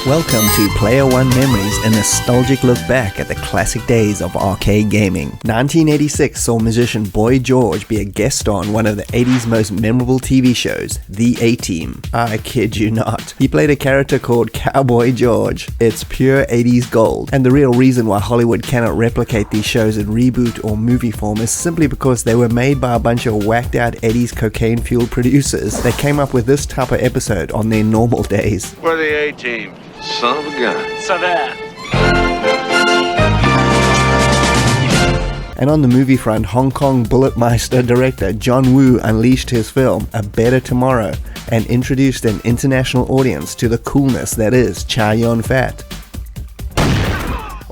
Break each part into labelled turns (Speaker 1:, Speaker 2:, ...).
Speaker 1: Welcome to Player One Memories, a nostalgic look back at the classic days of arcade gaming. 1986 saw musician Boy George be a guest star on one of the 80s most memorable TV shows, The A-Team. I kid you not. He played a character called Cowboy George. It's pure 80s gold, and the real reason why Hollywood cannot replicate these shows in reboot or movie form is simply because they were made by a bunch of whacked out 80s cocaine-fueled producers that came up with this type of episode on their normal days.
Speaker 2: We're the A-Team. Son of a gun.
Speaker 3: So there.
Speaker 1: And on the movie front, Hong Kong Bulletmeister director John Woo unleashed his film, A Better Tomorrow, and introduced an international audience to the coolness that is Chow Yun-Fat.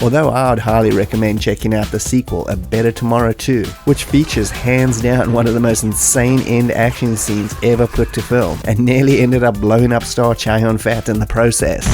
Speaker 1: Although I would highly recommend checking out the sequel, A Better Tomorrow 2, which features hands down one of the most insane end action scenes ever put to film, and nearly ended up blowing up star Chow Yun-Fat in the process.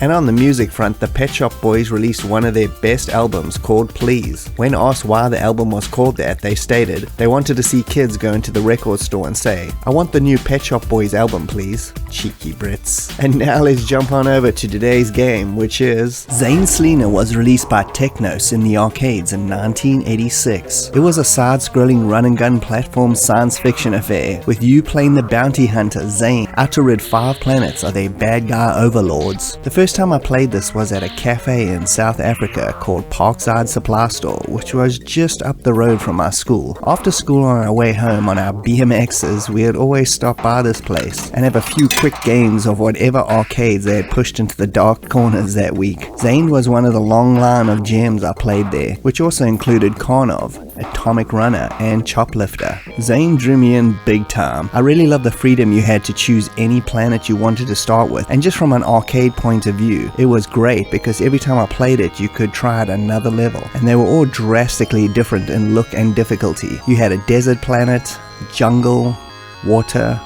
Speaker 1: And on the music front, the Pet Shop Boys released one of their best albums called Please. When asked why the album was called that, they stated they wanted to see kids go into the record store and say, "I want the new Pet Shop Boys album, please." Cheeky Brits. And now let's jump on over to today's game, which is Xain'd Sleena was released by Techno in the arcades in 1986. It was a side-scrolling run-and-gun platform science fiction affair, with you playing the bounty hunter Xain out to rid 5 planets of their bad guy overlords. The first time I played this was at a cafe in South Africa called Parkside Supply Store, which was just up the road from my school. After school on our way home on our BMXs, we would always stop by this place and have a few quick games of whatever arcades they had pushed into the dark corners that week. Xain'd was one of the long line of gems I played there, which also included Karnov, Atomic Runner, and Choplifter. Xain'd drew me in big time. I really loved the freedom you had to choose any planet you wanted to start with, and just from an arcade point of view, it was great because every time I played it you could try at another level, and they were all drastically different in look and difficulty. You had a desert planet, jungle, water,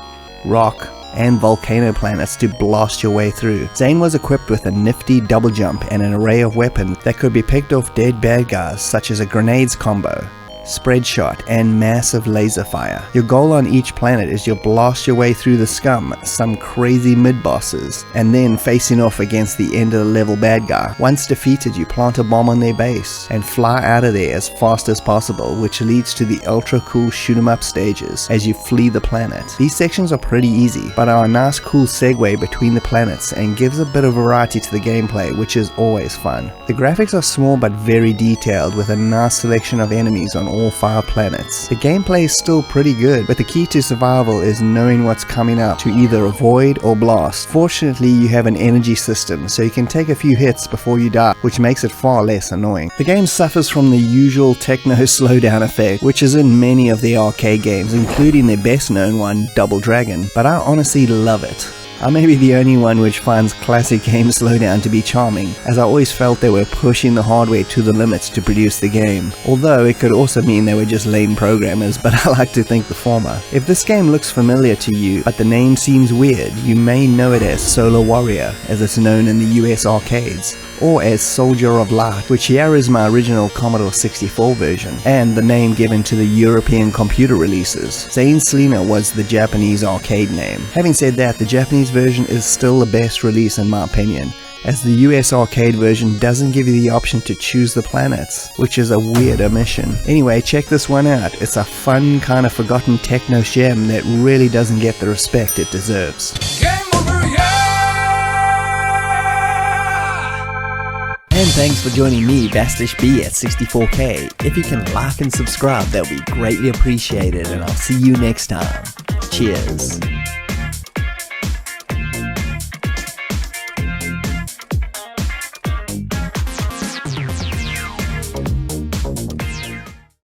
Speaker 1: rock, and volcano planets to blast your way through. Xain'd was equipped with a nifty double jump and an array of weapons that could be picked off dead bad guys, such as a grenades combo, spread shot, and massive laser fire. Your goal on each planet is to blast your way through the scum, some crazy mid-bosses, and then facing off against the end of the level bad guy. Once defeated, you plant a bomb on their base and fly out of there as fast as possible, which leads to the ultra cool shoot 'em up stages as you flee the planet. These sections are pretty easy, but are a nice cool segue between the planets and gives a bit of variety to the gameplay, which is always fun. The graphics are small but very detailed, with a nice selection of enemies on all 5 planets. The gameplay is still pretty good, but the key to survival is knowing what's coming up to either avoid or blast. Fortunately, you have an energy system, so you can take a few hits before you die, which makes it far less annoying. The game suffers from the usual Techno slowdown effect, which is in many of the arcade games, including their best known one, Double Dragon, but I honestly love it. I may be the only one which finds classic game slowdown to be charming, as I always felt they were pushing the hardware to the limits to produce the game. Although it could also mean they were just lame programmers, but I like to think the former. If this game looks familiar to you, but the name seems weird, you may know it as Solar Warrior, as it's known in the US arcades, or as Soldier of Light, which here is my original Commodore 64 version, and the name given to the European computer releases. Xain'd Sleena was the Japanese arcade name. Having said that, the Japanese version is still the best release in my opinion, as the US arcade version doesn't give you the option to choose the planets, which is a weird omission. Anyway, check this one out. It's a fun, kind of forgotten techno gem that really doesn't get the respect it deserves. And thanks for joining me, Bastish B at 64K. If you can like and subscribe, that would be greatly appreciated, and I'll see you next time. Cheers.